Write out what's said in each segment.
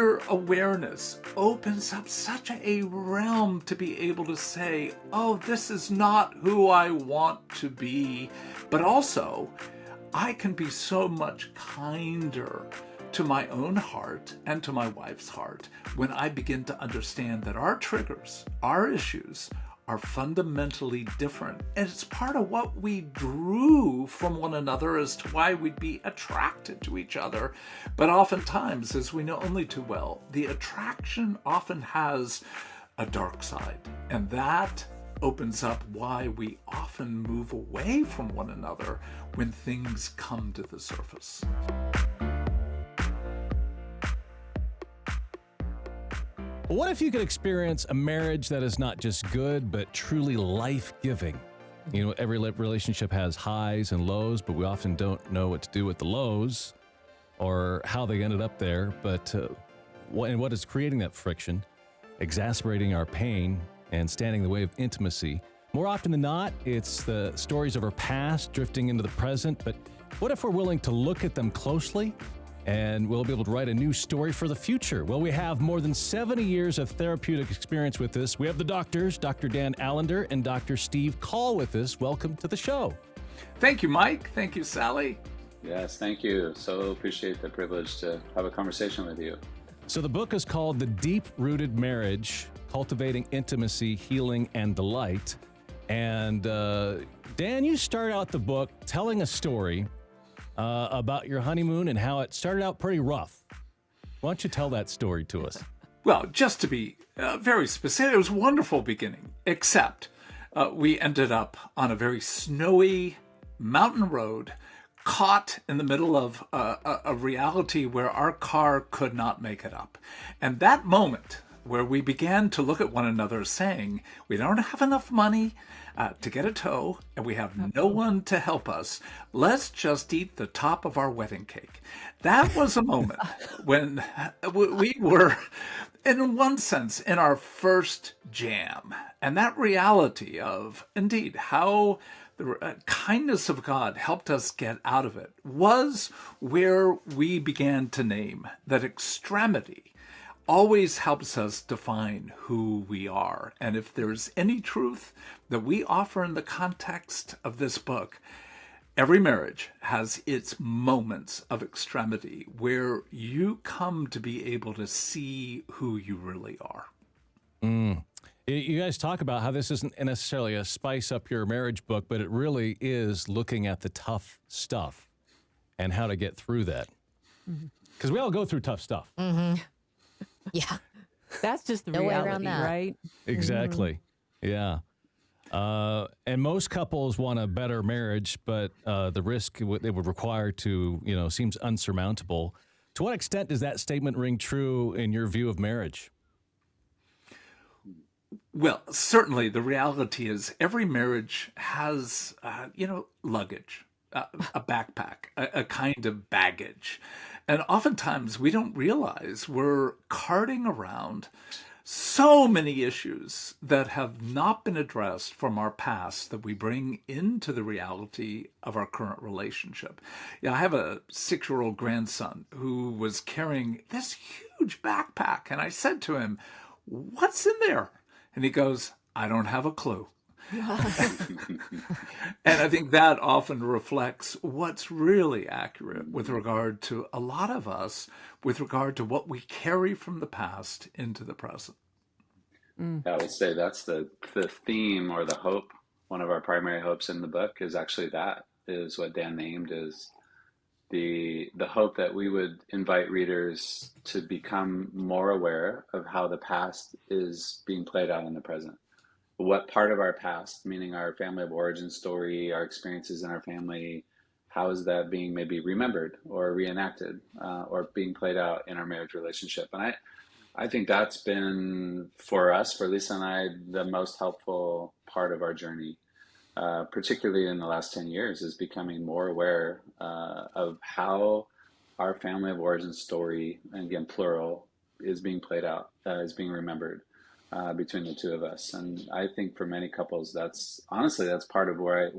greater awareness opens up such a realm to be able to say, oh, this is not who I want to be, but also I can be so much kinder to my own heart and to my wife's heart when I begin to understand that our triggers, our issues, are fundamentally different. And it's part of what we drew from one another as to why we'd be attracted to each other. But oftentimes, as we know only too well, the attraction often has a dark side. And that opens up why we often move away from one another when things come to the surface. What if you could experience a marriage that is not just good, but truly life-giving? You know, every relationship has highs and lows, but we often don't know what to do with the lows or how they ended up there. But what is creating that friction, exacerbating our pain, and standing in the way of intimacy? More often than not, it's the stories of our past drifting into the present. But what if we're willing to look at them closely? And we'll be able to write a new story for the future. Well, we have more than 70 years of therapeutic experience with this. We have the doctors, Dr. Dan Allender and Dr. Steve Call with us. Welcome to the show. Thank you, Mike. Thank you, Sally. Yes, thank you. So appreciate the privilege to have a conversation with you. So the book is called The Deep-Rooted Marriage, Cultivating Intimacy, Healing, and Delight. And Dan, you start out the book telling a story about your honeymoon and how it started out pretty rough. Why don't you tell that story to us? Well, just to be very specific, it was a wonderful beginning, except we ended up on a very snowy mountain road, caught in the middle of a reality where our car could not make it up. And that moment where we began to look at one another saying, we don't have enough money to get a tow, and we have no one to help us. Let's just eat the top of our wedding cake. That was a moment when we were, in one sense, in our first jam. And that reality of, indeed, how the kindness of God helped us get out of it was where we began to name that extremity always helps us define who we are. And if there's any truth that we offer in the context of this book, every marriage has its moments of extremity where you come to be able to see who you really are. You guys talk about how this isn't necessarily a spice up your marriage book, but it really is looking at the tough stuff and how to get through that. Because we all go through tough stuff. Yeah. That's just the No way around reality, that. right? Exactly. Yeah. And most couples want a better marriage, but the risk it would require to, seems unsurmountable. To what extent does that statement ring true in your view of marriage? Well, certainly the reality is every marriage has, luggage, a backpack, a kind of baggage. And oftentimes we don't realize we're carting around so many issues that have not been addressed from our past that we bring into the reality of our current relationship. Yeah, I have a 6-year-old grandson who was carrying this huge backpack. And I said to him, "What's in there?" And he goes, "I don't have a clue." And I think that often reflects what's really accurate with regard to a lot of us, with regard to what we carry from the past into the present. I would say that's the theme or the hope. One of our primary hopes in the book is actually that is what Dan named is the hope that we would invite readers to become more aware of how the past is being played out in the present. What part of our past, meaning our family of origin story, our experiences in our family, how is that being maybe remembered or reenacted or being played out in our marriage relationship? And I think that's been, for us, for Lisa and I, the most helpful part of our journey, particularly in the last 10 years, is becoming more aware of how our family of origin story, and again, plural, is being played out, is being remembered. Between the two of us. And I think for many couples, that's part of where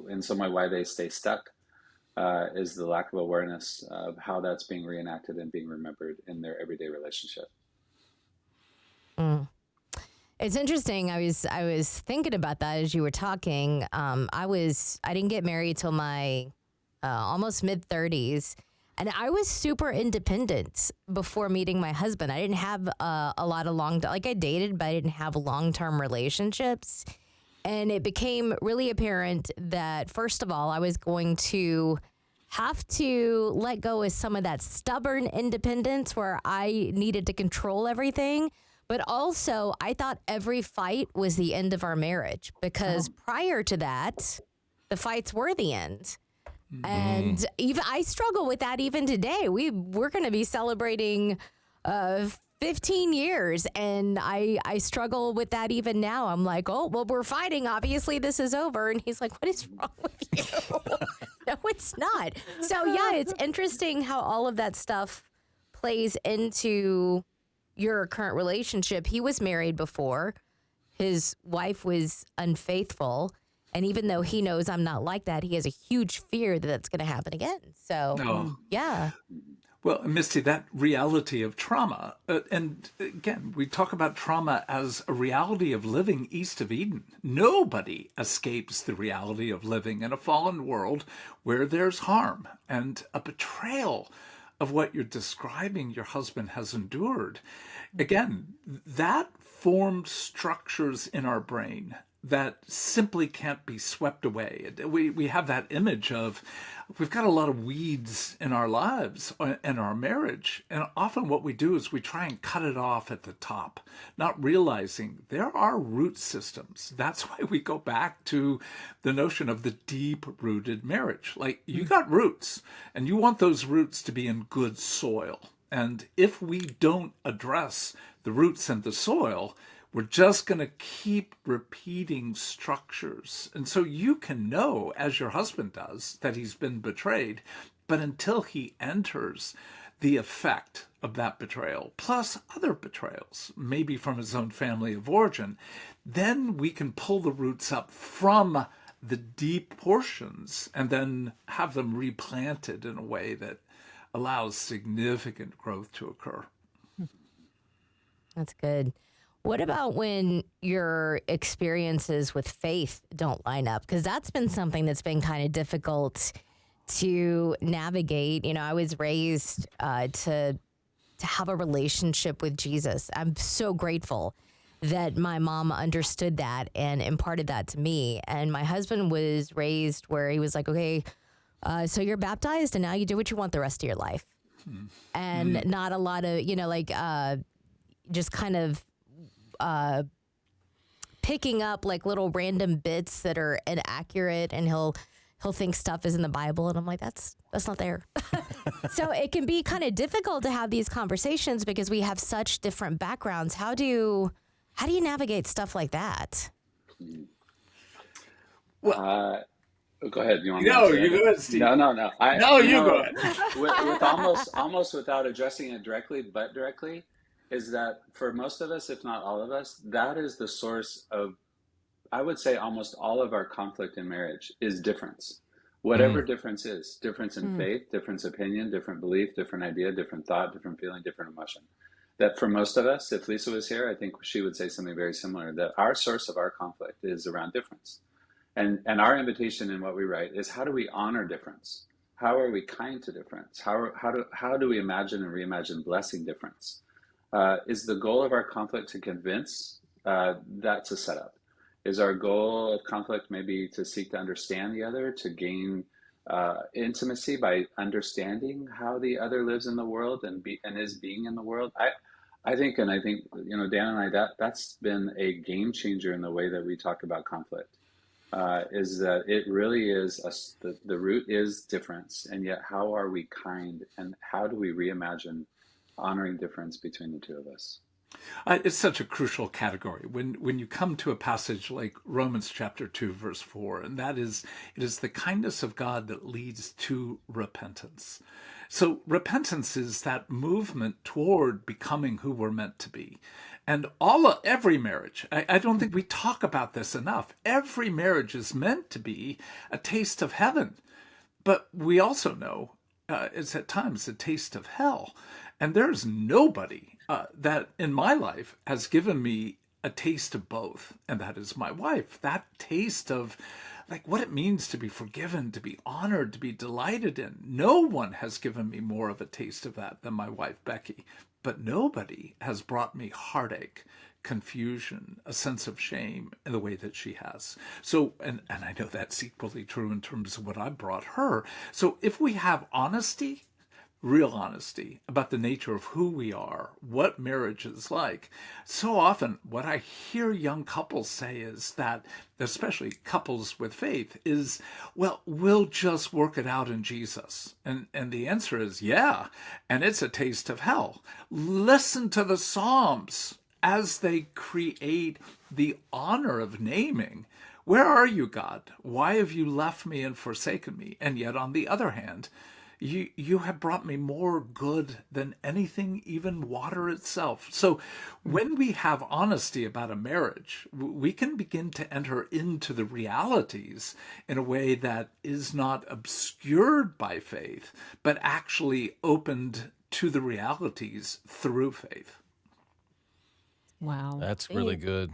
in some way why they stay stuck is the lack of awareness of how that's being reenacted and being remembered in their everyday relationship. Mm. It's interesting. I was thinking about that as you were talking. I didn't get married till my almost mid 30s, and I was super independent before meeting my husband. I didn't have a lot of like I dated, but I didn't have long-term relationships. And it became really apparent that, first of all, I was going to have to let go of some of that stubborn independence where I needed to control everything. But also, I thought every fight was the end of our marriage because prior to that, the fights were the end. And even I struggle with that even today. We're going to be celebrating 15 years, and I struggle with that even now. I'm like, oh, well, we're fighting. Obviously, this is over. And he's like, what is wrong with you? No, it's not. So, yeah, it's interesting how all of that stuff plays into your current relationship. He was married before. His wife was unfaithful. And even though he knows I'm not like that, he has a huge fear that that's going to happen again. So, No. yeah. Well, Misty, that reality of trauma, and again, we talk about trauma as a reality of living east of Eden. Nobody escapes the reality of living in a fallen world where there's harm and a betrayal of what you're describing your husband has endured. Again, that formed structures in our brain that simply can't be swept away. We have that image of we've got a lot of weeds in our lives and our marriage. And often what we do is we try and cut it off at the top, not realizing there are root systems. That's why we go back to the notion of the deep-rooted marriage. Like you got roots and you want those roots to be in good soil. And if we don't address the roots and the soil, we're just going to keep repeating structures. And so you can know, as your husband does, that he's been betrayed, but until he enters the effect of that betrayal, plus other betrayals, maybe from his own family of origin, then we can pull the roots up from the deep portions and then have them replanted in a way that allows significant growth to occur. That's good. What about when your experiences with faith don't line up? Because that's been something that's been kind of difficult to navigate. You know, I was raised to have a relationship with Jesus. I'm so grateful that my mom understood that and imparted that to me. And my husband was raised where he was like, okay, so you're baptized and now you do what you want the rest of your life. And not a lot of, just kind of picking up like little random bits that are inaccurate, and he'll think stuff is in the Bible, and I'm like, that's not there. So it can be kind of difficult to have these conversations because we have such different backgrounds. How do you navigate stuff like that? Well, go ahead. You want me to No, answer you that? go ahead, Steve. No. No, you go ahead. With almost without addressing it directly, but directly, is that for most of us, if not all of us, that is the source of, I would say, almost all of our conflict in marriage is difference. Whatever difference is, difference in faith, difference opinion, different belief, different idea, different thought, different feeling, different emotion. That for most of us, if Lisa was here, I think she would say something very similar, that our source of our conflict is around difference. And our invitation in what we write is, how do we honor difference? How are we kind to difference? How do we imagine and reimagine blessing difference? Is the goal of our conflict to convince? That's a setup. Is our goal of conflict maybe to seek to understand the other, to gain intimacy by understanding how the other lives in the world and is being in the world? I think Dan and I, that's been a game changer in the way that we talk about conflict. Is that it really is the root is difference, and yet how are we kind, and how do we reimagine honoring difference between the two of us? It's such a crucial category when you come to a passage like Romans chapter 2, verse 4, and that is, it is the kindness of God that leads to repentance. So repentance is that movement toward becoming who we're meant to be. And every marriage, I don't think we talk about this enough. Every marriage is meant to be a taste of heaven. But we also know it's at times a taste of hell. And there's nobody that in my life has given me a taste of both. And that is my wife. That taste of like what it means to be forgiven, to be honored, to be delighted in. No one has given me more of a taste of that than my wife, Becky. But nobody has brought me heartache, confusion, a sense of shame in the way that she has. So, and I know that's equally true in terms of what I brought her. So if we have honesty, real honesty about the nature of who we are, what marriage is like. So often, what I hear young couples say is that, especially couples with faith, is, well, we'll just work it out in Jesus. And the answer is, yeah, and it's a taste of hell. Listen to the Psalms as they create the honor of naming. Where are you, God? Why have you left me and forsaken me? And yet, on the other hand, you have brought me more good than anything, even water itself. So when we have honesty about a marriage, we can begin to enter into the realities in a way that is not obscured by faith, but actually opened to the realities through faith. Wow. That's really good.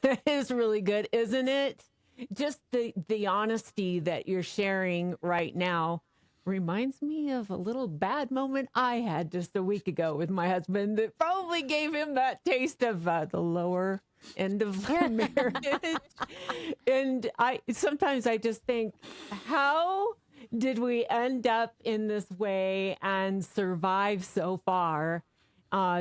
It is really good, isn't it? Just the honesty that you're sharing right now reminds me of a little bad moment I had just a week ago with my husband that probably gave him that taste of the lower end of marriage. And I sometimes I just think, how did we end up in this way and survive so far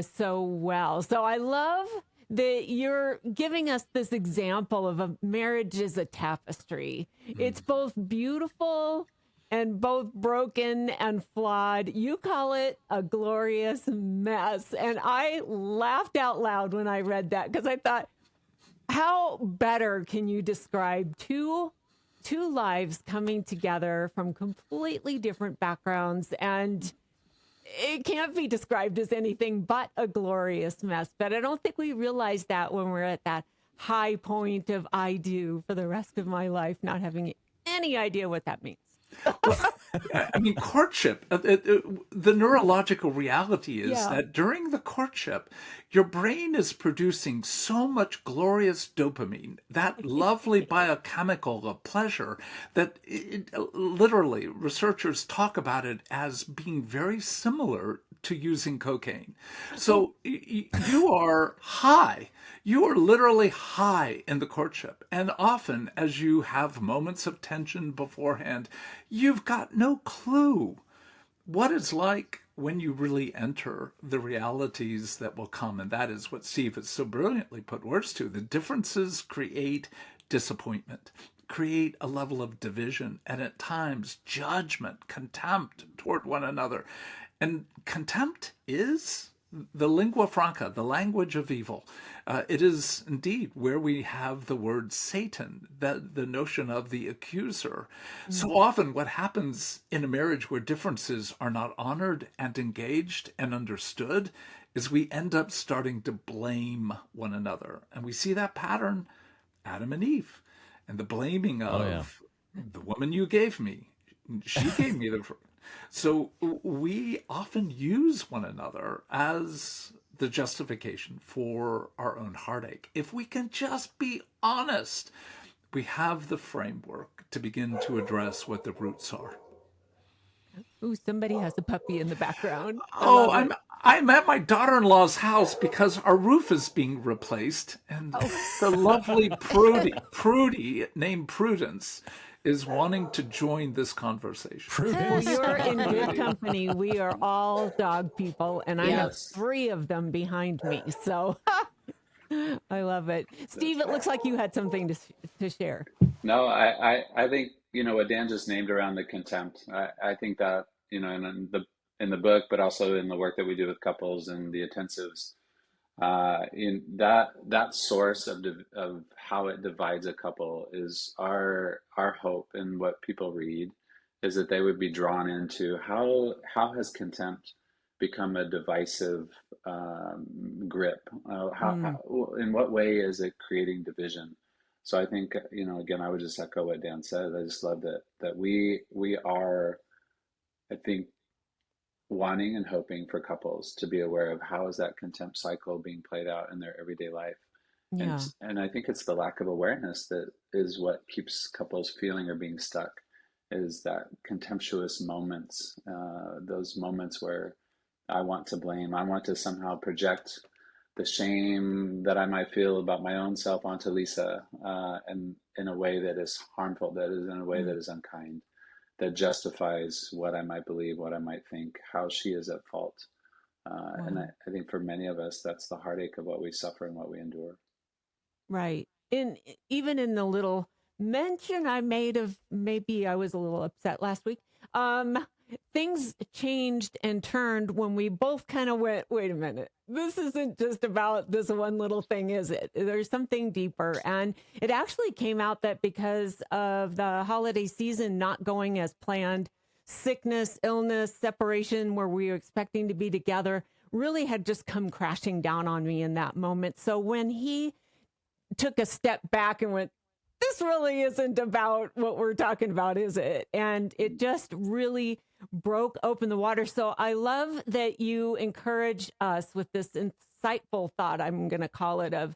so well? So I love that you're giving us this example of a marriage as a tapestry. It's both beautiful and both broken and flawed. You call it a glorious mess. And I laughed out loud when I read that because I thought, how better can you describe two lives coming together from completely different backgrounds, and it can't be described as anything but a glorious mess. But I don't think we realize that when we're at that high point of I do for the rest of my life, not having any idea what that means. Well, I mean, courtship, the neurological reality is Yeah. that during the courtship, your brain is producing so much glorious dopamine, that lovely biochemical of pleasure, that literally researchers talk about it as being very similar to using cocaine. So you are high. You are literally high in the courtship. And often, as you have moments of tension beforehand, you've got no clue what it's like when you really enter the realities that will come. And that is what Steve has so brilliantly put words to. The differences create disappointment, create a level of division, and at times judgment, contempt toward one another. And contempt is the lingua franca, the language of evil. It is indeed where we have the word Satan, the notion of the accuser. So often, what happens in a marriage where differences are not honored and engaged and understood is we end up starting to blame one another. And we see that pattern, Adam and Eve, and the blaming Oh, yeah. of the woman you gave me. She gave me the. So we often use one another as the justification for our own heartache. If we can just be honest, we have the framework to begin to address what the roots are. Ooh, somebody has a puppy in the background. I Oh, love I'm it. I'm at my daughter-in-law's house because our roof is being replaced, and Oh, the lovely Prudy named Prudence is wanting to join this conversation. well, Prudence. you're in good Prudy. company. We are all dog people, and I Yeah. have Yes. 3 of them behind me. So I love it. Steve, That's it right. looks like you had something to share. No, I think, what Dan just named around the contempt. I think that, in the book, but also in the work that we do with couples and the intensives, in that source of how it divides a couple is our hope, and what people read is that they would be drawn into how has contempt become a divisive grip? Mm, In what way is it creating division? So I think, again, I would just echo what Dan said. I just love that we are, I think, wanting and hoping for couples to be aware of how is that contempt cycle being played out in their everyday life. And Yeah. and I think it's the lack of awareness that is what keeps couples feeling or being stuck, is that contemptuous moments, those moments where I want to blame, I want to somehow project the shame that I might feel about my own self onto Lisa, and in a way that is harmful, that is in a way that is unkind, that justifies what I might believe, what I might think, how she is at fault. And Wow. I think for many of us, that's the heartache of what we suffer and what we endure. Right. And even in the little mention I made of maybe I was a little upset last week, um, things changed and turned when we both kind of went, wait a minute, this isn't just about this one little thing, is it? There's something deeper. And it actually came out that because of the holiday season not going as planned, sickness, illness, separation, where we were expecting to be together, really had just come crashing down on me in that moment. So when he took a step back and went, this really isn't about what we're talking about, is it? And it just really broke open the water. So I love that you encourage us with this insightful thought, I'm going to call it, of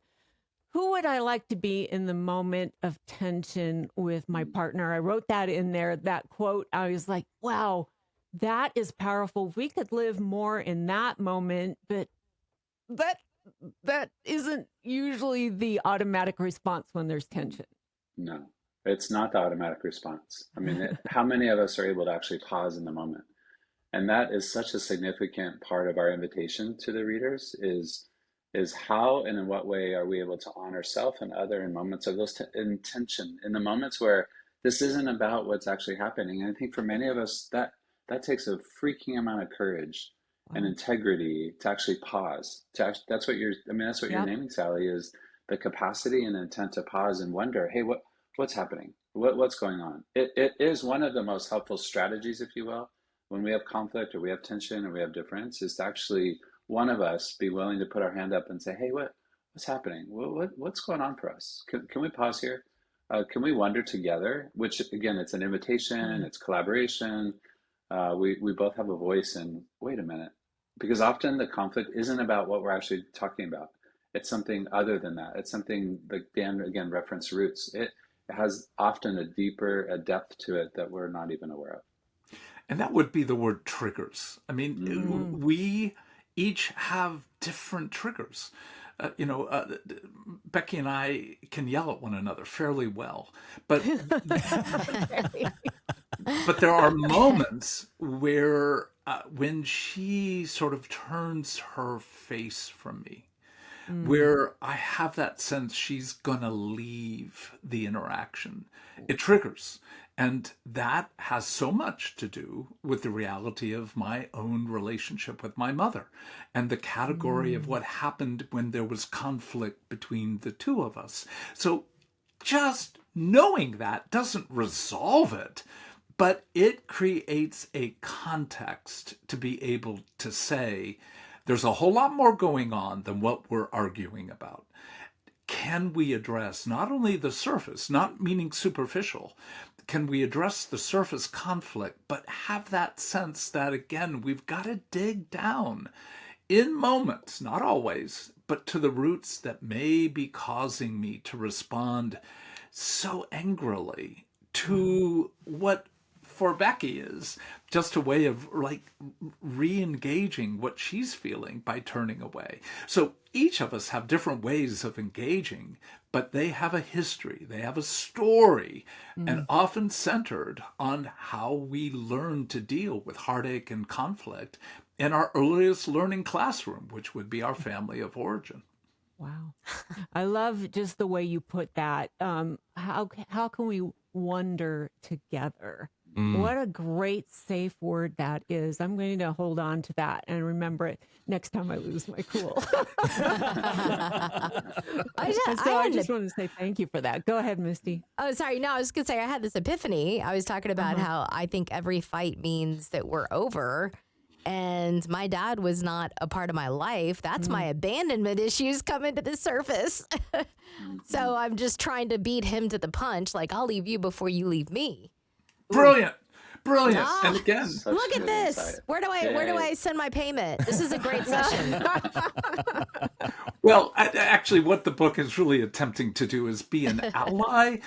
who would I like to be in the moment of tension with my partner? I wrote that in there, that quote. I was like, wow, that is powerful. We could live more in that moment, but that that isn't usually the automatic response when there's tension. No, it's not the automatic response. I mean, how many of us are able to actually pause in the moment? And that is such a significant part of our invitation to the readers, is how and in what way are we able to honor self and other in moments of those intention, in the moments where this isn't about what's actually happening. And I think for many of us, that takes a freaking amount of courage and Wow. integrity to actually pause. That's what that's what you're Yep. naming, Sally, is the capacity and intent to pause and wonder, hey, what's happening? What's going on? It is one of the most helpful strategies, if you will, when we have conflict or we have tension or we have difference, is to actually one of us be willing to put our hand up and say, hey, what's happening? What's going on for us? Can we pause here? Can we wonder together? Which again, it's an invitation, Mm. it's collaboration. We both have a voice, and wait a minute, because often the conflict isn't about what we're actually talking about. It's something other than that. It's something like Dan again referenced roots. It has often a depth to it that we're not even aware of. And that would be the word triggers. I mean, Mm. we each have different triggers. Becky and I can yell at one another fairly well, but but there are moments where when she sort of turns her face from me, Mm. where I have that sense she's gonna leave the interaction. It triggers. And that has so much to do with the reality of my own relationship with my mother and the category of Mm. what happened when there was conflict between the two of us. So just knowing that doesn't resolve it, but it creates a context to be able to say, there's a whole lot more going on than what we're arguing about. Can we address not only the surface, not meaning superficial, can we address the surface conflict, but have that sense that, again, we've got to dig down in moments, not always, but to the roots that may be causing me to respond so angrily Wow. to what for Becky is just a way of like re-engaging what she's feeling by turning away. So each of us have different ways of engaging, but they have a history, they have a story, and Mm. often centered on how we learn to deal with heartache and conflict in our earliest learning classroom, which would be our family of origin. Wow. I love just the way you put that. How can we wonder together? Mm. What a great safe word that is. I'm going to hold on to that and remember it next time I lose my cool. So I I had just an want to say thank you for that. Go ahead, Misty. Oh, sorry. No, I was gonna say I had this epiphany. I was talking about Uh-huh. how I think every fight means that we're over. and my dad was not a part of my life. That's my abandonment issues coming to the surface. So I'm just trying to beat him to the punch. Like, I'll leave you before you leave me. Brilliant. Brilliant. Ah, And again, Such look at good this. insight. Where do I send my payment? This is a great session. well, actually, what the book is really attempting to do is be an ally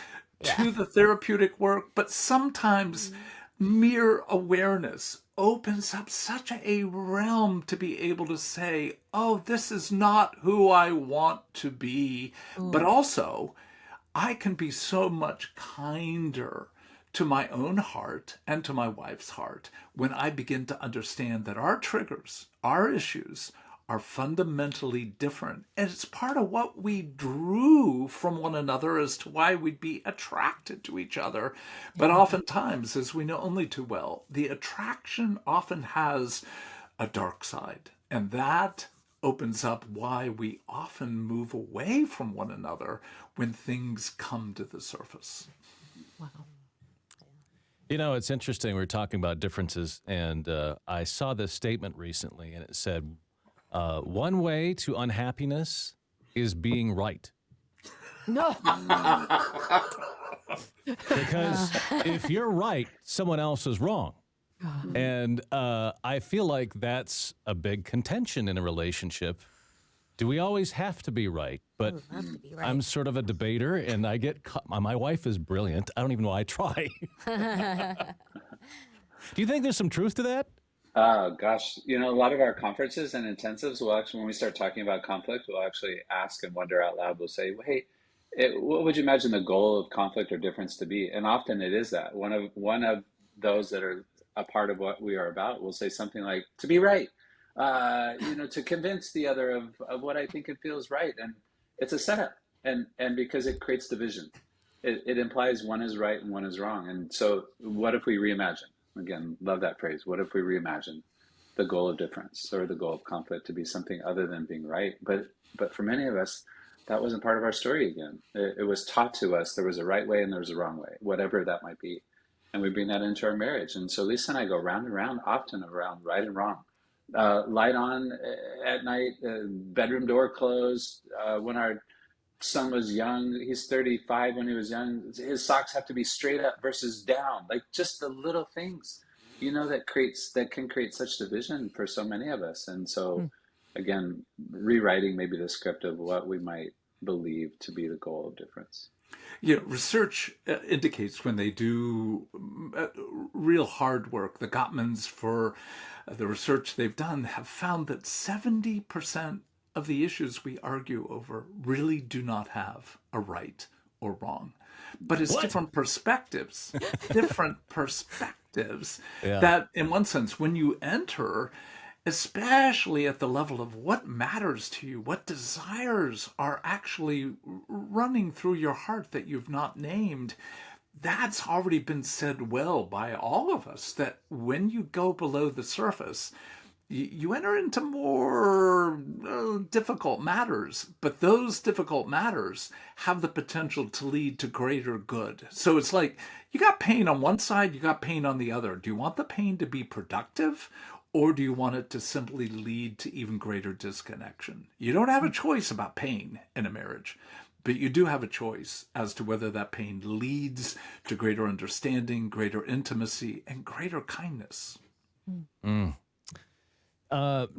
to the therapeutic work, but sometimes mere awareness opens up such a realm to be able to say, oh, this is not who I want to be, but also I can be so much kinder to my own heart and to my wife's heart when I begin to understand that our triggers, our issues, are fundamentally different. And it's part of what we drew from one another as to why we'd be attracted to each other. But oftentimes, as we know only too well, the attraction often has a dark side. And that opens up why we often move away from one another when things come to the surface. Wow. You know, it's interesting. We were talking about differences, and I saw this statement recently, and it said, one way to unhappiness is being right. No. Because if you're right, someone else is wrong. And I feel like that's a big contention in a relationship. Do we always have to be right? But I'm sort of a debater, and I get my wife is brilliant. I don't even know why I try. Do you think there's some truth to that? Oh gosh, a lot of our conferences and intensives will actually, when we start talking about conflict, we'll actually ask and wonder out loud. We'll say, "Hey, what would you imagine the goal of conflict or difference to be?" And often it is that one of those that are a part of what we are about will say something like, "To be right," to convince the other of what I think and feel is right, and it's a setup, and because it creates division, it implies one is right and one is wrong, and so what if we reimagine? Again, love that phrase. What if we reimagine the goal of difference or the goal of conflict to be something other than being right? But for many of us, that wasn't part of our story again. It was taught to us there was a right way and there was a wrong way, whatever that might be. And we bring that into our marriage. And so Lisa and I go round and round, often around right and wrong. Light on at night, bedroom door closed. When our son was young, he's 35. When he was young, his socks have to be straight up versus down, like just the little things, that can create such division for so many of us. And so again, rewriting maybe the script of what we might believe to be the goal of difference. Research indicates when they do real hard work, the Gottmans, for the research they've done, have found that 70% of the issues we argue over really do not have a right or wrong. But it's different perspectives, that in one sense, when you enter, especially at the level of what matters to you, what desires are actually running through your heart that you've not named, that's already been said well by all of us, that when you go below the surface, you enter into more difficult matters, but those difficult matters have the potential to lead to greater good. So it's like you got pain on one side, you got pain on the other. Do you want the pain to be productive, or do you want it to simply lead to even greater disconnection? You don't have a choice about pain in a marriage, but you do have a choice as to whether that pain leads to greater understanding, greater intimacy, and greater kindness.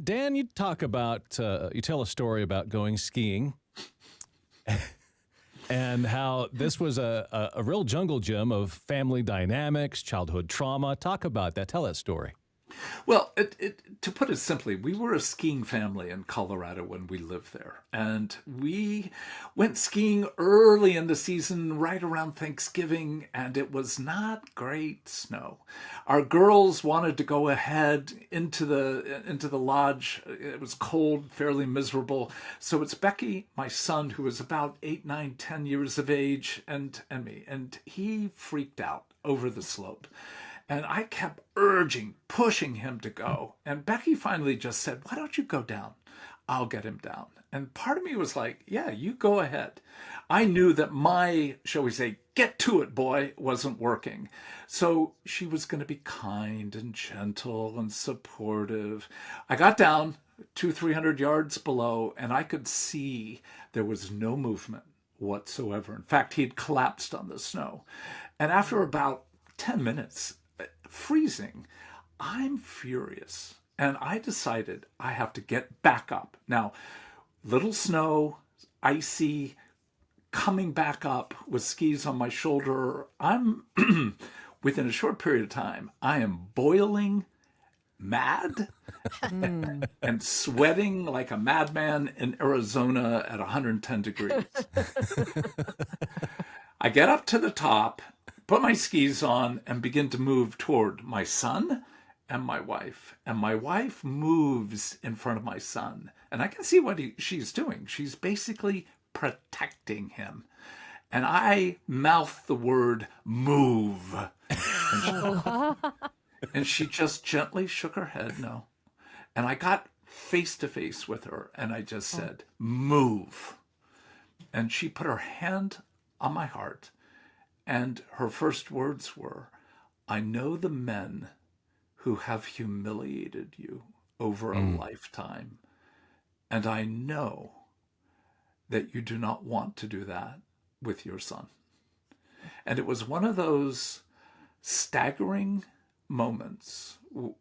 Dan, you tell a story about going skiing and how this was a real jungle gym of family dynamics, childhood trauma. Talk about that. Tell that story. Well, to put it simply, we were a skiing family in Colorado when we lived there. And we went skiing early in the season, right around Thanksgiving, and it was not great snow. Our girls wanted to go ahead into the lodge. It was cold, fairly miserable. So it's Becky, my son, who was about 8, 9, 10 years of age, and me. And he freaked out over the slope. And I kept pushing him to go. And Becky finally just said, "Why don't you go down? I'll get him down. And part of me was like, yeah, you go ahead. I knew that my, shall we say, get to it, boy, wasn't working. So she was going to be kind and gentle and supportive. I got down 300 yards below, and I could see there was no movement whatsoever. In fact, he had collapsed on the snow. And after about 10 minutes, freezing, I'm furious. And I decided I have to get back up. Now, little snow, icy, coming back up with skis on my shoulder. I'm, within a short period of time, I am boiling mad and sweating like a madman in Arizona at 110 degrees. I get up to the top, put my skis on, and begin to move toward my son and my wife. And my wife moves in front of my son. And I can see what she's doing. She's basically protecting him. And I mouth the word move. And she just gently shook her head no. And I got face to face with her and I just said, move. And she put her hand on my heart. And her first words were, I know the men who have humiliated you over a lifetime. And I know that you do not want to do that with your son. And it was one of those staggering moments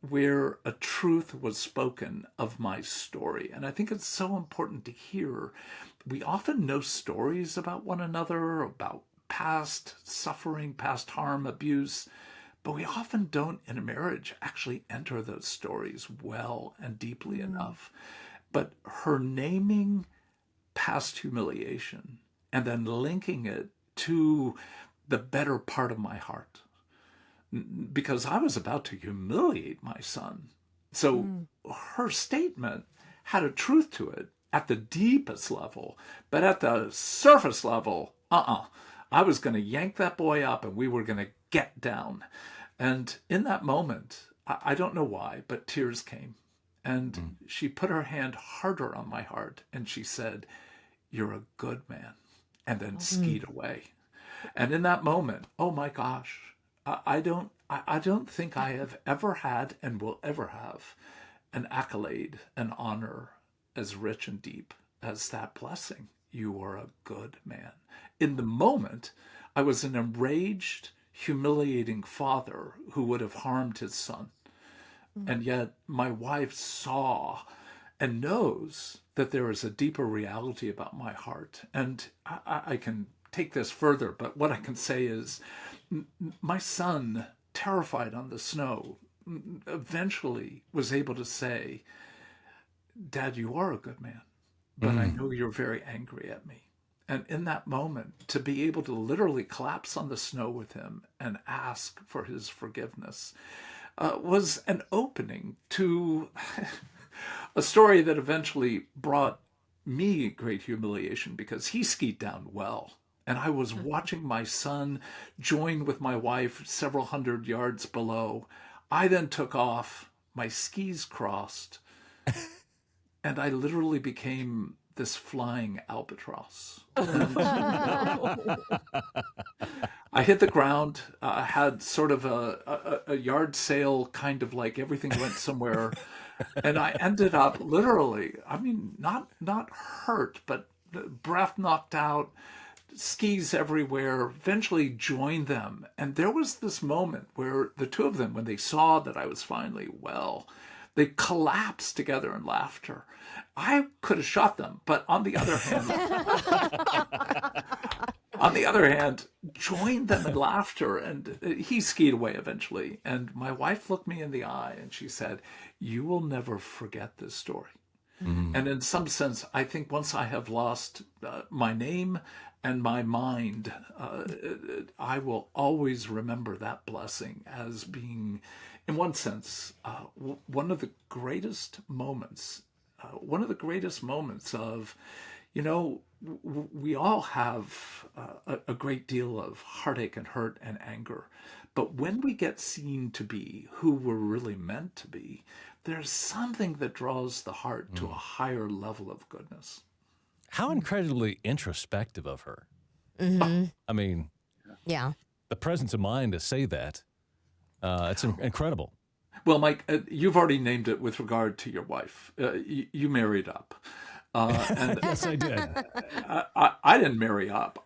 where a truth was spoken of my story. And I think it's so important to hear. We often know stories about one another, about past suffering, past harm, abuse, but we often don't in a marriage actually enter those stories well and deeply enough. But her naming past humiliation and then linking it to the better part of my heart, because I was about to humiliate my son. So her statement had a truth to it at the deepest level, but at the surface level, I was going to yank that boy up and we were going to get down. And in that moment, I don't know why, but tears came. And she put her hand harder on my heart and she said, you're a good man. And then skied away. And in that moment, oh my gosh, I don't think I have ever had and will ever have an accolade, an honor as rich and deep as that blessing. You are a good man. In the moment, I was an enraged, humiliating father who would have harmed his son. And yet my wife saw and knows that there is a deeper reality about my heart. And I can take this further, but what I can say is my son, terrified on the snow, eventually was able to say, Dad, you are a good man, but I know you're very angry at me. And in that moment, to be able to literally collapse on the snow with him and ask for his forgiveness was an opening to a story that eventually brought me great humiliation because he skied down well. And I was watching my son join with my wife several hundred yards below. I then took off, my skis crossed, and I literally became this flying albatross. I hit the ground, had sort of a yard sale, kind of like everything went somewhere. And I ended up literally, I mean, not hurt, but breath knocked out, skis everywhere, eventually joined them. And there was this moment where the two of them, when they saw that I was finally well, they collapsed together in laughter. I could have shot them, but on the other hand, joined them in laughter. And he skied away eventually. And my wife looked me in the eye and she said, you will never forget this story. And in some sense, I think once I have lost my name and my mind, I will always remember that blessing as being, in one sense, one of the greatest moments of, you know, we all have a great deal of heartache and hurt and anger. But when we get seen to be who we're really meant to be, there's something that draws the heart to a higher level of goodness. How incredibly introspective of her. I mean, Yeah. the presence of mind to say that, it's incredible. Well, Mike, you've already named it with regard to your wife. You married up. And Yes, I did. I didn't marry up.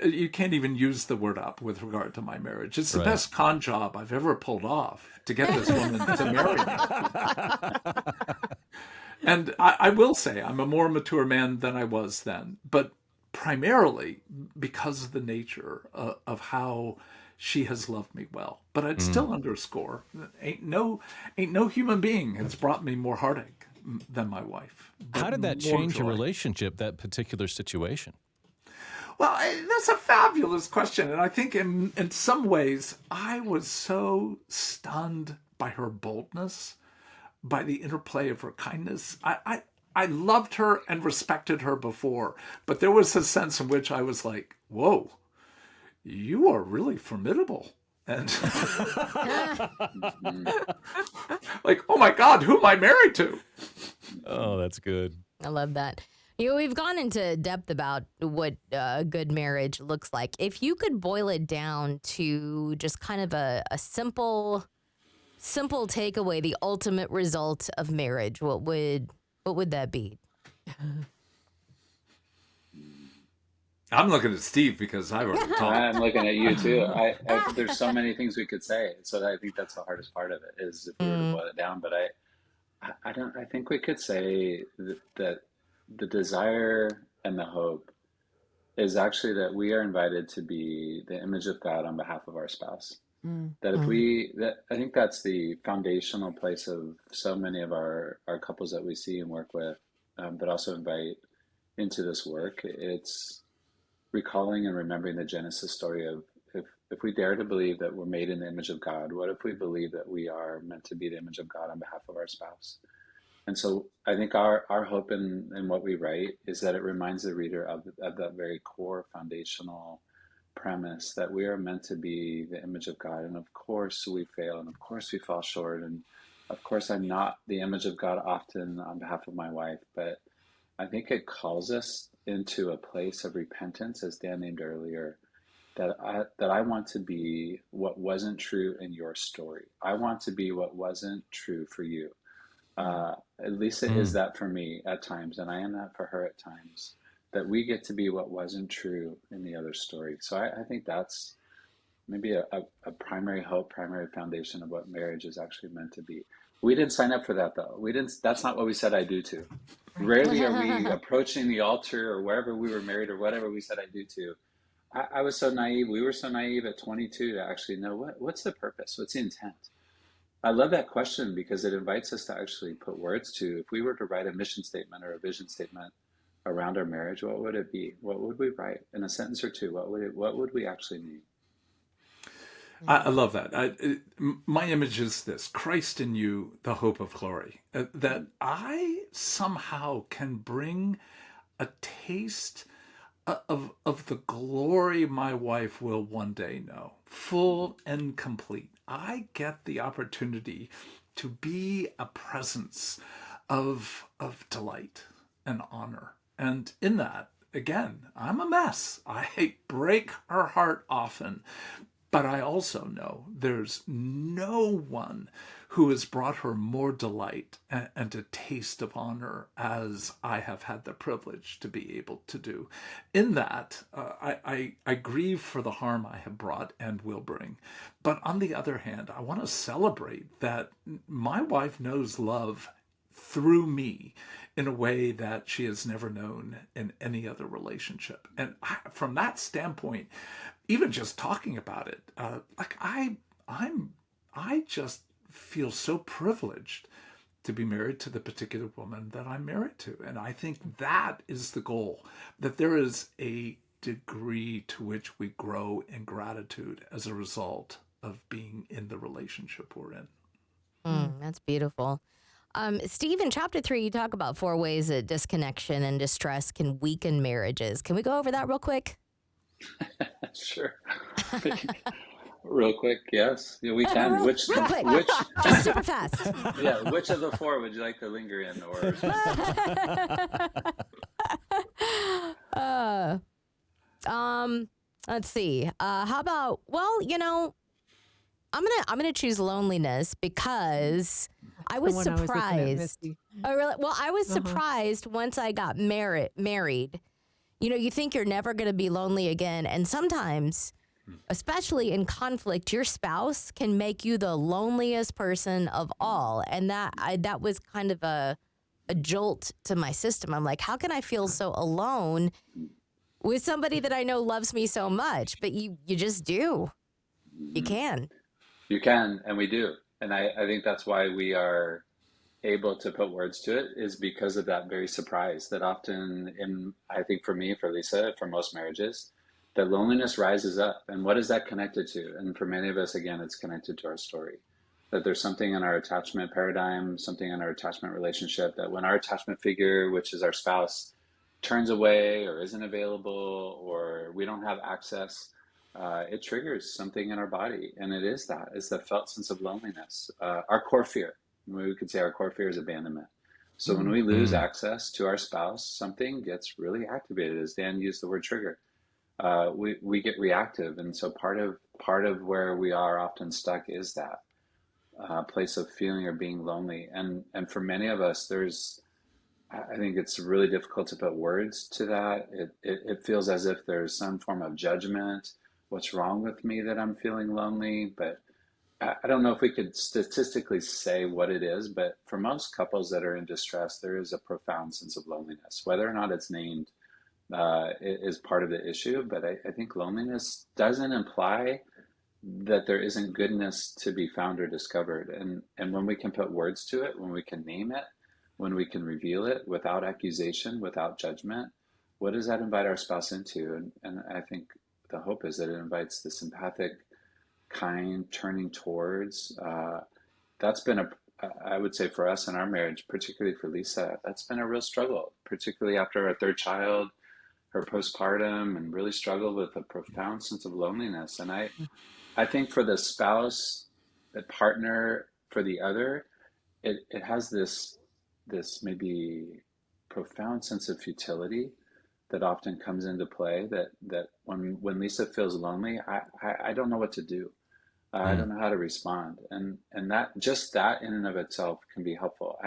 You can't even use the word up with regard to my marriage. It's the Right. best con job I've ever pulled off to get this woman to marry me. And I will say I'm a more mature man than I was then, but primarily because of the nature of how she has loved me well. But I'd still underscore, ain't no human being has brought me more heartache than my wife. How but did that more change your joy. relationship, that particular situation? Well, that's a fabulous question. And I think in some ways, I was so stunned by her boldness, by the interplay of her kindness. I loved her and respected her before, but there was a sense in which I was like, whoa, you are really formidable. And like, oh my God, who am I married to? Oh, that's good. I love that. You know, we've gone into depth about what a good marriage looks like. If you could boil it down to just kind of a simple takeaway, the ultimate result of marriage, what would that be? I'm looking at Steve because I've already talked. I'm looking at you too. There's so many things we could say. So I think that's the hardest part of it is if we were to boil it down. But I don't. I think we could say that the desire and the hope is actually that we are invited to be the image of God on behalf of our spouse. That if that I think that's the foundational place of so many of our couples that we see and work with, but also invite into this work. It's recalling and remembering the Genesis story of if we dare to believe that we're made in the image of God, what if we believe that we are meant to be the image of God on behalf of our spouse? And so I think our hope in what we write is that it reminds the reader of that very core foundational premise that we are meant to be the image of God. And of course we fail, and of course we fall short. And of course I'm not the image of God often on behalf of my wife, but I think it calls us into a place of repentance, as Dan named earlier, that I want to be what wasn't true in your story. I want to be what wasn't true for you. At least it is that for me at times, and I am that for her at times, that we get to be what wasn't true in the other story. So I think that's maybe a primary hope, primary foundation of what marriage is actually meant to be. We didn't sign up for that though. We didn't, that's not what we said I do to. Rarely are we approaching the altar or wherever we were married or whatever we said I do to. I was so naive. We were so naive at 22 to actually know what's the purpose? What's the intent? I love that question because it invites us to actually put words to, if we were to write a mission statement or a vision statement around our marriage, what would it be? What would we write in a sentence or two? What would we actually mean? I love that. My image is this: Christ in you, the hope of glory. That I somehow can bring a taste of the glory my wife will one day know, full and complete. I get the opportunity to be a presence of delight and honor. And in that, again, I'm a mess. I break her heart often. But I also know there's no one who has brought her more delight and a taste of honor as I have had the privilege to be able to do. In that, I grieve for the harm I have brought and will bring. But on the other hand, I want to celebrate that my wife knows love through me in a way that she has never known in any other relationship. And from that standpoint, even just talking about it, I just feel so privileged to be married to the particular woman that I'm married to. And I think that is the goal, that there is a degree to which we grow in gratitude as a result of being in the relationship we're in. That's beautiful. Steve, in chapter 3, you talk about 4 ways that disconnection and distress can weaken marriages. Can we go over that real quick? Sure. Real quick, yes. Yeah, we can. Real quick. Which, Just super fast. yeah, which of the 4 would you like to linger in? Or Let's see. How about, well, I'm gonna choose loneliness because I was The one I was looking at, surprised. Misty. Oh, really? Well, I was surprised once I got married. You think you're never gonna be lonely again, and sometimes, especially in conflict, your spouse can make you the loneliest person of all, and that was kind of a jolt to my system. I'm like, how can I feel so alone with somebody that I know loves me so much? But you just do. You can. you can, and we do. And I think that's why we are able to put words to it, is because of that very surprise that often I think for me, for Lisa, for most marriages, the loneliness rises up. And what is that connected to? And for many of us, again, it's connected to our story. That there's something in our attachment paradigm, something in our attachment relationship, that when our attachment figure, which is our spouse, turns away or isn't available or we don't have access, it triggers something in our body. And it's the felt sense of loneliness, our core fear. We could say our core fear is abandonment. So when we lose access to our spouse, something gets really activated. As Dan used the word trigger, we get reactive, and so part of where we are often stuck is that place of feeling or being lonely. And for many of us, I think it's really difficult to put words to that. It feels as if there's some form of judgment. What's wrong with me that I'm feeling lonely? But I don't know if we could statistically say what it is, but for most couples that are in distress, there is a profound sense of loneliness. Whether or not it's named is part of the issue, but I think loneliness doesn't imply that there isn't goodness to be found or discovered. And when we can put words to it, when we can name it, when we can reveal it without accusation, without judgment, what does that invite our spouse into? And I think the hope is that it invites this empathic, kind turning towards. That's been I would say for us in our marriage, particularly for Lisa, that's been a real struggle, particularly after our 3rd child, her postpartum, and really struggled with a profound sense of loneliness. And I think for the spouse, the partner, for the other, it has this maybe profound sense of futility that often comes into play, that when Lisa feels lonely, I don't know what to do. I don't know how to respond. And that, just that in and of itself, can be helpful.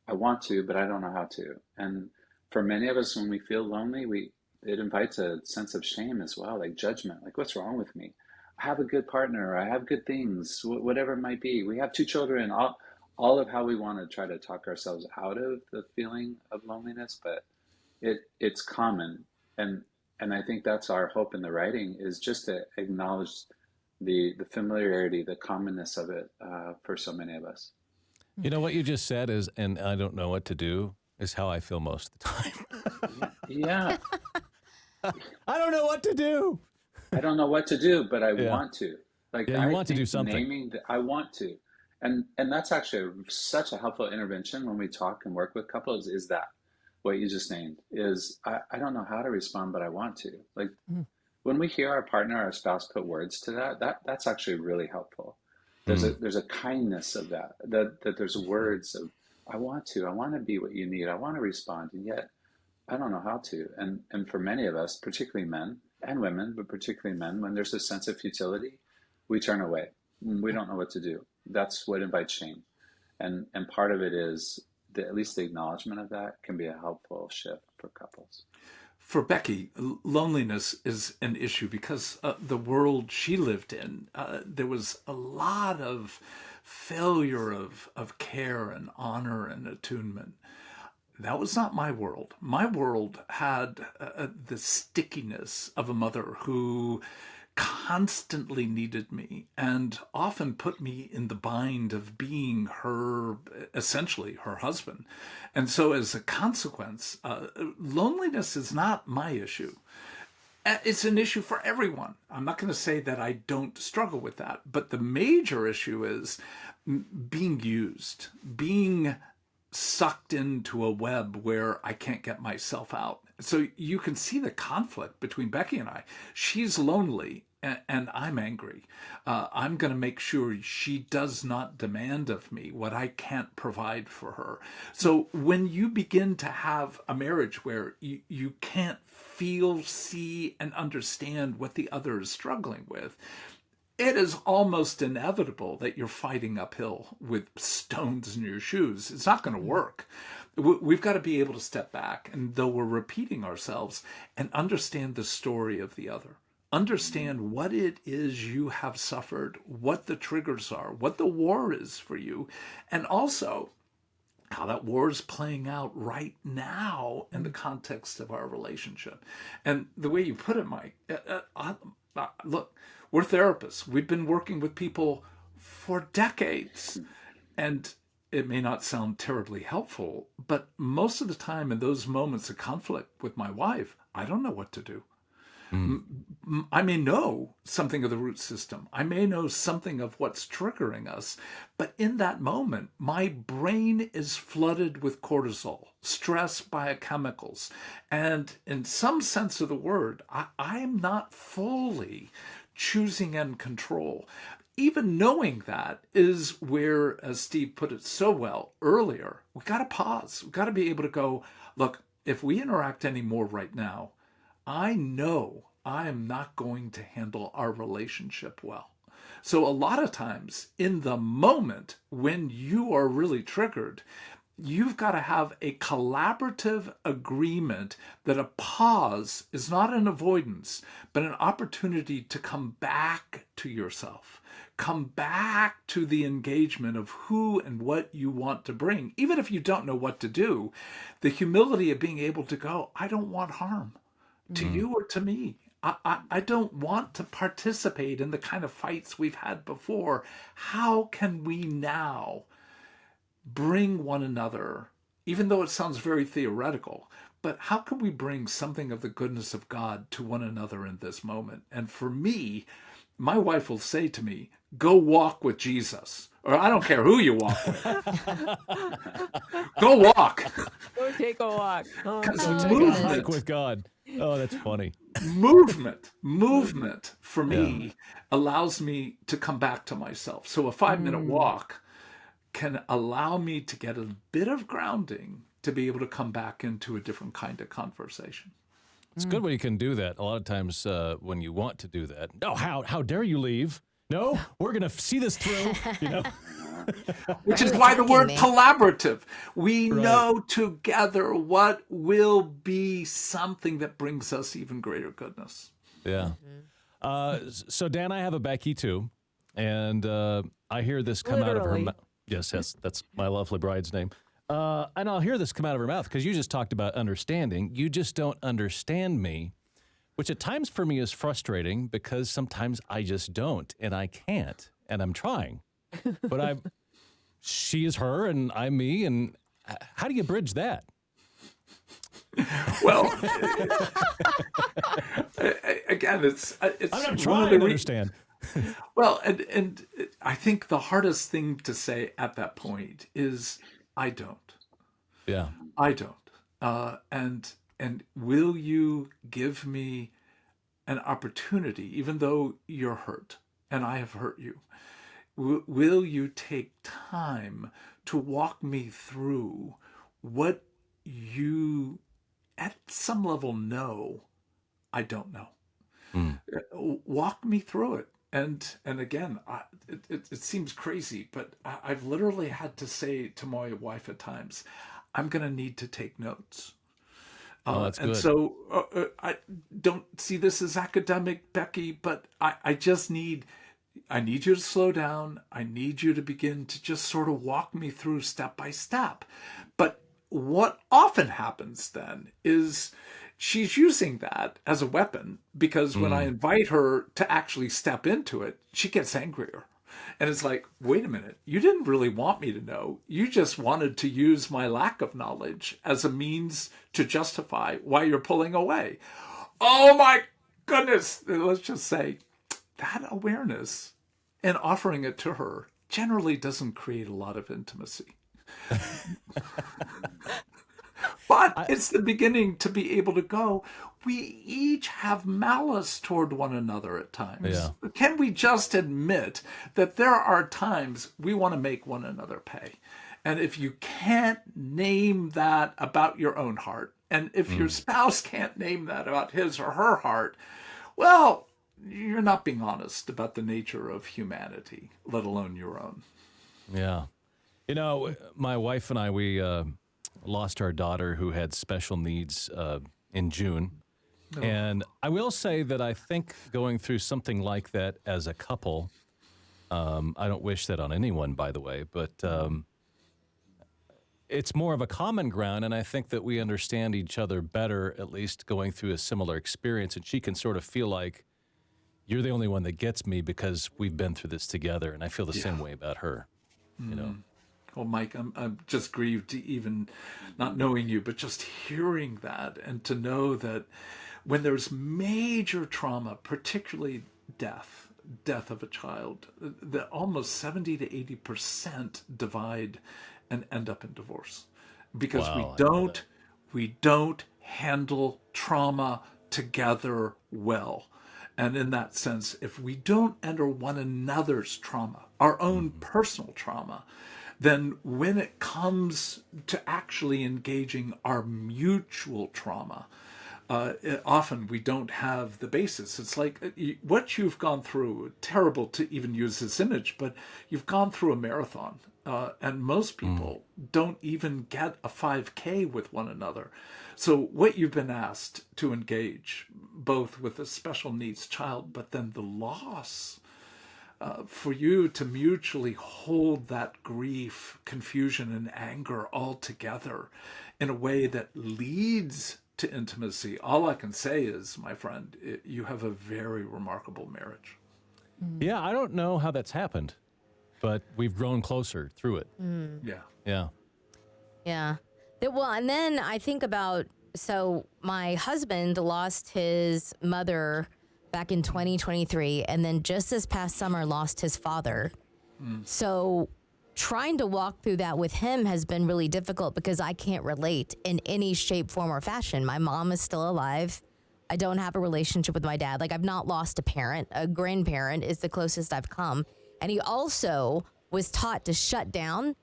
I want to, but I don't know how to. And for many of us, when we feel lonely, it invites a sense of shame as well, like judgment, like what's wrong with me? I have a good partner, I have good things, whatever it might be. We have 2 children, all of how we want to try to talk ourselves out of the feeling of loneliness, but it's common. And I think that's our hope in the writing, is just to acknowledge the familiarity, the commonness of it for so many of us. You know what you just said is, and I don't know what to do, is how I feel most of the time. Yeah. I don't know what to do. I don't know what to do, but I want to. Like, you want to do something. I want to. And that's actually such a helpful intervention when we talk and work with couples, is that what you just named, is I don't know how to respond, but I want to. Like, when we hear our partner, our spouse put words to that's actually really helpful. There's a kindness of that there's words of, I want to be what you need. I want to respond. And yet I don't know how to. And for many of us, particularly men and women, but particularly men, when there's a sense of futility, we turn away. We don't know what to do. That's what invites shame. And part of it is at least the acknowledgement of that can be a helpful shift for couples. For Becky, loneliness is an issue because the world she lived in, there was a lot of failure of care and honor and attunement. That was not my world. My world had the stickiness of a mother who constantly needed me and often put me in the bind of being essentially her husband. And so as a consequence, loneliness is not my issue. It's an issue for everyone. I'm not going to say that I don't struggle with that, but the major issue is being used, being sucked into a web where I can't get myself out. So you can see the conflict between Becky and I. She's lonely and I'm angry. I'm going to make sure she does not demand of me what I can't provide for her. So when you begin to have a marriage where you can't feel, see, and understand what the other is struggling with, it is almost inevitable that you're fighting uphill with stones in your shoes. It's not going to work. We've got to be able to step back, and though we're repeating ourselves, and understand the story of the other. Understand what it is you have suffered, what the triggers are, what the war is for you, and also how that war is playing out right now in the context of our relationship. And the way you put it, Mike, look, we're therapists. We've been working with people for decades. And it may not sound terribly helpful, but most of the time in those moments of conflict with my wife, I don't know what to do. I may know something of the root system. I may know something of what's triggering us. But in that moment, my brain is flooded with cortisol, stress biochemicals. And in some sense of the word, I'm not fully choosing and control. Even knowing that is where, as Steve put it so well earlier, we got to pause. We got to be able to go, look, if we interact anymore right now, I know I am not going to handle our relationship well. So a lot of times in the moment when you are really triggered, you've got to have a collaborative agreement that a pause is not an avoidance, but an opportunity to come back to yourself. Come back to the engagement of who and what you want to bring. Even if you don't know what to do, the humility of being able to go, I don't want harm to you or to me. I don't want to participate in the kind of fights we've had before. How can we now bring one another, even though it sounds very theoretical, but how can we bring something of the goodness of God to one another in this moment? And for me, my wife will say to me, go walk with Jesus. Or I don't care who you walk with. Go walk. Go take a walk. Because Take a hike with God. Oh, that's funny. Movement for me allows me to come back to myself. So a 5-minute walk can allow me to get a bit of grounding to be able to come back into a different kind of conversation. It's good when you can do that. A lot of times when you want to do that, no, how dare you leave? No, we're going to see this through, you know. Which is why the word me. collaborative. We Right. know together what will be something that brings us even greater goodness. Yeah. So Dan, I have a Becky too, and I hear this come out of her Literally. mouth. Yes, that's my lovely bride's name. And I'll hear this come out of her mouth because you just talked about understanding. You just don't understand me, which at times for me is frustrating because sometimes I just don't, and I can't, and I'm trying. But she is her, and I'm me, and how do you bridge that? Well, again, it's I'm one of trying the to understand. Well, and I think the hardest thing to say at that point is, I don't. Yeah. I don't. And will you give me an opportunity, even though you're hurt and I have hurt you? Will you take time to walk me through what you, at some level, know I don't know? Walk me through it. And again, it seems crazy, but I've literally had to say to my wife at times, I'm going to need to take notes. Oh, that's And good. so I don't see this as academic, Becky, but I need you to slow down. I need you to begin to just sort of walk me through step by step. But what often happens then is she's using that as a weapon because when I invite her to actually step into it, she gets angrier. And it's like, wait a minute, you didn't really want me to know. You just wanted to use my lack of knowledge as a means to justify why you're pulling away. Oh my goodness. Let's just say that awareness and offering it to her generally doesn't create a lot of intimacy. But it's the beginning to be able to go, we each have malice toward one another at times. Yeah. Can we just admit that there are times we want to make one another pay? And if you can't name that about your own heart, and if your spouse can't name that about his or her heart, well, you're not being honest about the nature of humanity, let alone your own. Yeah. You know, my wife and I, we lost our daughter who had special needs in June. And I will say that I think going through something like that as a couple, I don't wish that on anyone, by the way, but it's more of a common ground. And I think that we understand each other better, at least going through a similar experience. And she can sort of feel like you're the only one that gets me because we've been through this together. And I feel the same way about her, you know. Well, Mike, I'm just grieved to even not knowing you, but just hearing that, and to know that when there's major trauma, particularly death of a child, that almost 70 to 80% divide and end up in divorce, because Wow, we don't handle trauma together well. And in that sense, if we don't enter one another's trauma, our own personal trauma, then when it comes to actually engaging our mutual trauma, often we don't have the basis. It's like what you've gone through, terrible to even use this image, but you've gone through a marathon. And most people don't even get a 5K with one another. So what you've been asked to engage, both with a special needs child, but then the loss, for you to mutually hold that grief, confusion, and anger all together in a way that leads to intimacy. All I can say is, my friend, you have a very remarkable marriage. Yeah, I don't know how that's happened, but we've grown closer through it. Yeah. Yeah. Yeah. Well, and then I think about, so my husband lost his mother back in 2023, and then just this past summer lost his father. So trying to walk through that with him has been really difficult because I can't relate in any shape, form, or fashion. My mom is still alive. I don't have a relationship with my dad. Like, I've not lost a parent. A grandparent is the closest I've come. And he also was taught to shut down.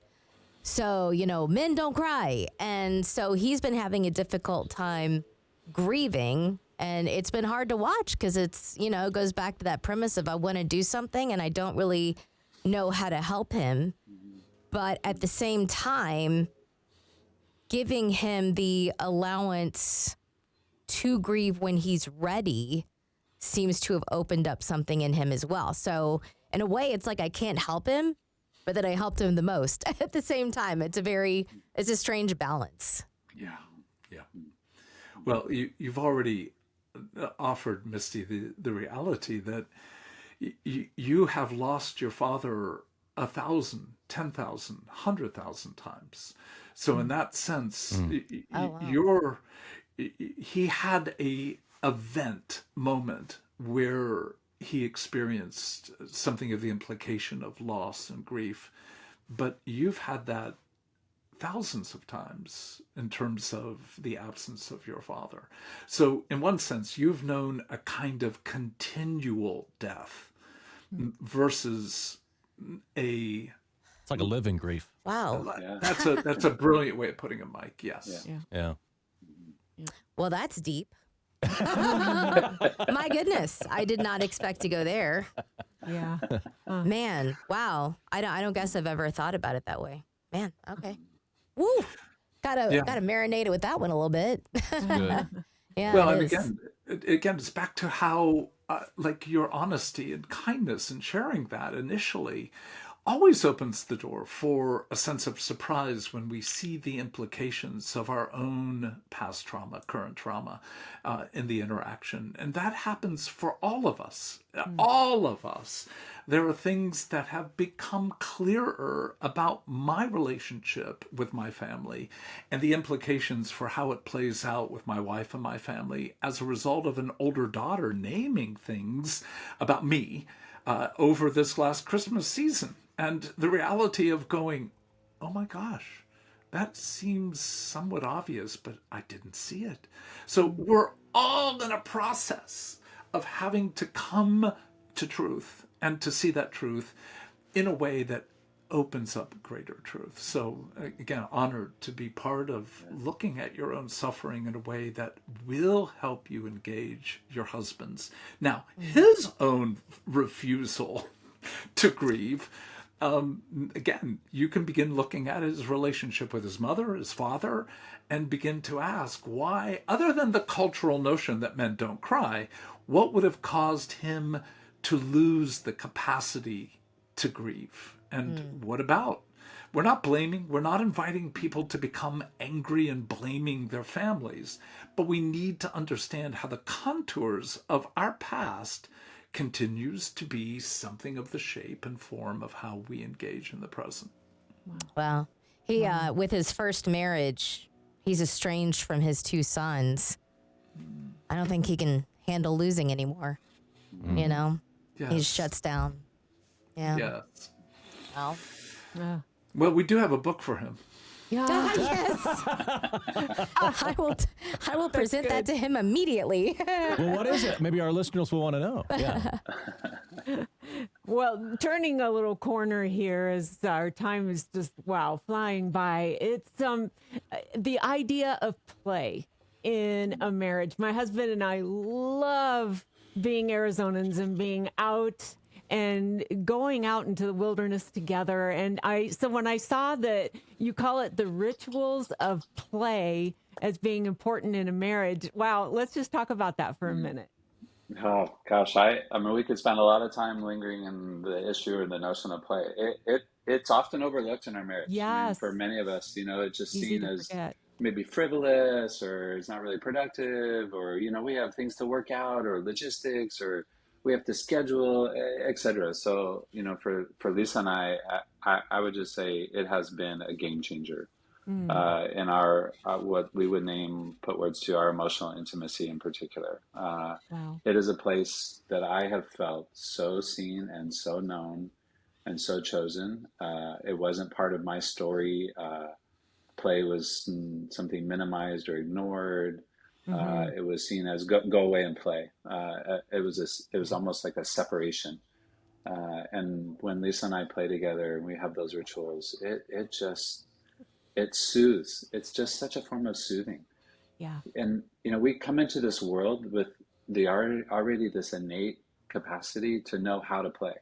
So, you know, men don't cry. And so he's been having a difficult time grieving. And it's been hard to watch because it's, you know, it goes back to that premise of I want to do something and I don't really know how to help him. But at the same time, giving him the allowance to grieve when he's ready seems to have opened up something in him as well. So in a way, it's like I can't help him, but that I helped him the most at the same time. It's a strange balance. Yeah. Yeah. Well, you've already offered, Misty, the reality that you have lost your father 1,000, 10,000, 100,000 times. So in that sense, he had a event moment where he experienced something of the implication of loss and grief, but you've had that thousands of times in terms of the absence of your father. So in one sense, you've known a kind of continual death versus It's like a living grief. Wow. that's a brilliant way of putting it, Mike. Yes. Yeah. Well, that's deep. My goodness. I did not expect to go there. Yeah. Man, wow. I don't guess I've ever thought about it that way. Man, okay. Woo. Gotta marinate it with that one a little bit. Good. Yeah. Well, it and is. again, it's back to how, like, your honesty and kindness and sharing that initially always opens the door for a sense of surprise when we see the implications of our own past trauma, current trauma, in the interaction. And that happens for all of us. All of us. There are things that have become clearer about my relationship with my family and the implications for how it plays out with my wife and my family as a result of an older daughter naming things about me over this last Christmas season. And the reality of going, oh my gosh, that seems somewhat obvious, but I didn't see it. So we're all in a process of having to come to truth and to see that truth in a way that opens up greater truth. So again, honored to be part of looking at your own suffering in a way that will help you engage your husband's. Now, his own refusal to grieve, again, you can begin looking at his relationship with his mother, his father, and begin to ask why, other than the cultural notion that men don't cry, what would have caused him to lose the capacity to grieve? And what about? We're not blaming, we're not inviting people to become angry and blaming their families, but we need to understand how the contours of our past continues to be something of the shape and form of how we engage in the present. Wow. He, with his first marriage, he's estranged from his two sons. I don't think he can handle losing anymore. You know, Yes. he shuts down. Yeah. Yes. Well, Well, we do have a book for him. Yeah. yes. I will present that to him immediately. Well, what is it? Maybe our listeners will want to know. Yeah. Well, turning a little corner here as our time is just, flying by. It's the idea of play in a marriage. My husband and I love being Arizonans and being out and going out into the wilderness together. And so when I saw that you call it the rituals of play as being important in a marriage, let's just talk about that for a minute. Oh gosh, I mean, we could spend a lot of time lingering in the issue or the notion of play. It's often overlooked in our marriage. I mean, Yes. for many of us, it's just Easy seen to as forget. maybe frivolous, or it's not really productive, or we have things to work out, or logistics, or we have to schedule, etc. So for Lisa and I would just say it has been a game changer in our what we would put words to, our emotional intimacy in particular. Wow. It is a place that I have felt so seen and so known and so chosen. It wasn't part of my story. Play was something minimized or ignored. It was seen as go away and play. It was almost like a separation. And when Lisa and I play together and we have those rituals, it soothes. It's just such a form of soothing. Yeah. And we come into this world with already this innate capacity to know how to play.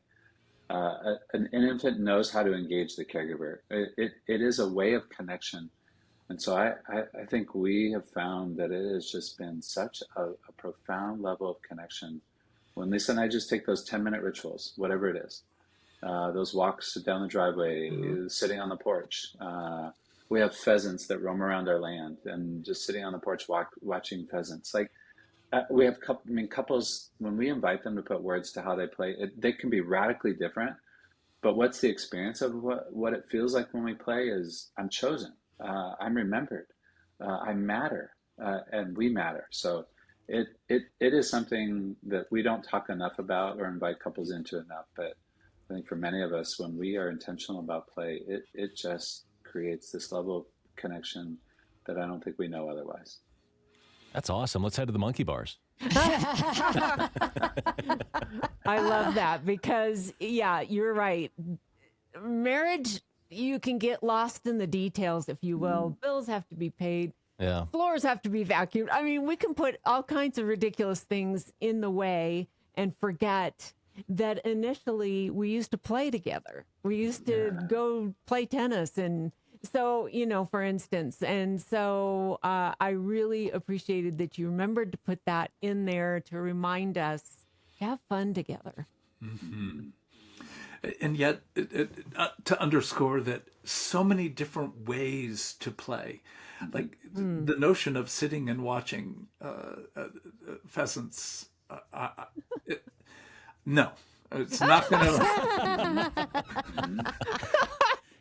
An infant knows how to engage the caregiver. It is a way of connection. And so I think we have found that it has just been such a profound level of connection. When Lisa and I just take those 10-minute rituals, whatever it is, those walks down the driveway, sitting on the porch. We have pheasants that roam around our land, and just sitting on the porch watching pheasants. Like we have couples, when we invite them to put words to how they play, they can be radically different. But what's the experience of what it feels like when we play is I'm chosen, I'm remembered, I matter, and we matter. So it is something that we don't talk enough about or invite couples into enough. But I think for many of us, when we are intentional about play, it just creates this level of connection that I don't think we know otherwise. That's awesome. Let's head to the monkey bars. I love that because, you're right. Marriage, you can get lost in the details, if you will. Bills have to be paid. Yeah. Floors have to be vacuumed. I mean, we can put all kinds of ridiculous things in the way and forget that initially we used to play together. We used to go play tennis. And so, for instance, and so I really appreciated that you remembered to put that in there to remind us to have fun together. Mm-hmm. And yet, to underscore that so many different ways to play, like the notion of sitting and watching pheasants. No, it's not going to.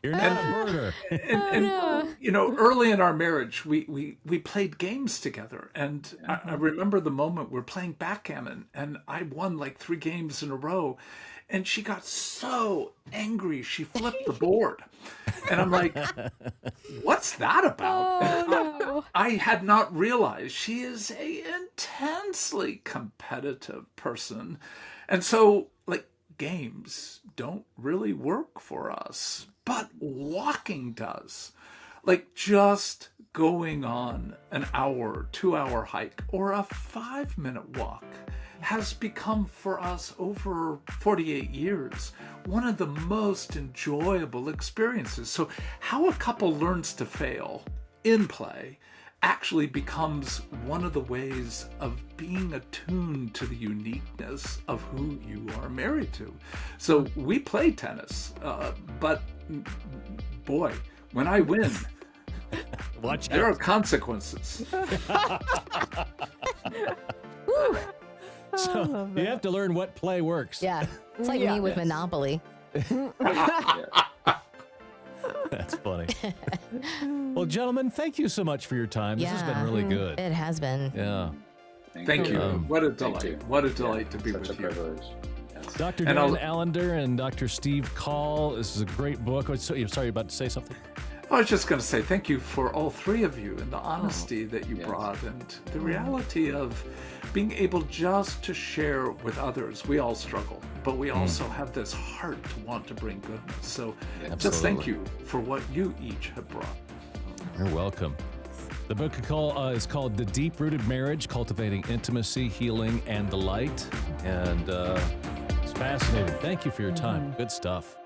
You're not a birder. You know, early in our marriage, we played games together. And I remember the moment we're playing backgammon and I won like 3 games in a row. And she got so angry, she flipped the board. And I'm like, what's that about? Oh, no. I had not realized she is a intensely competitive person. And so, like, games don't really work for us, but walking does. Like just going on an hour, 2-hour hike or a 5-minute walk has become for us over 48 years one of the most enjoyable experiences. So how a couple learns to fail in play actually becomes one of the ways of being attuned to the uniqueness of who you are married to. So we play tennis, but boy, when I win, Watch there out. are consequences. So you have to learn what play works. Yeah. It's like me with Monopoly. That's funny. Well, gentlemen, thank you so much for your time. This has been really good. It has been. Yeah. Thank you. What a Thank delight. you. What a delight to be Such with a you. privilege. Yes. Dr. And Dan I'll- Allender and Dr. Steve Call. This is a great book. Oh, so, you're sorry, you're about to say something? I was just going to say thank you for all 3 of you and the honesty that you yes. brought and the reality of being able just to share with others. We all struggle, but we also have this heart to want to bring goodness. So just thank you for what you each have brought. You're welcome. The book is called The Deep-Rooted Marriage, Cultivating Intimacy, Healing, and the Light. And it's fascinating. Thank you for your time. Good stuff.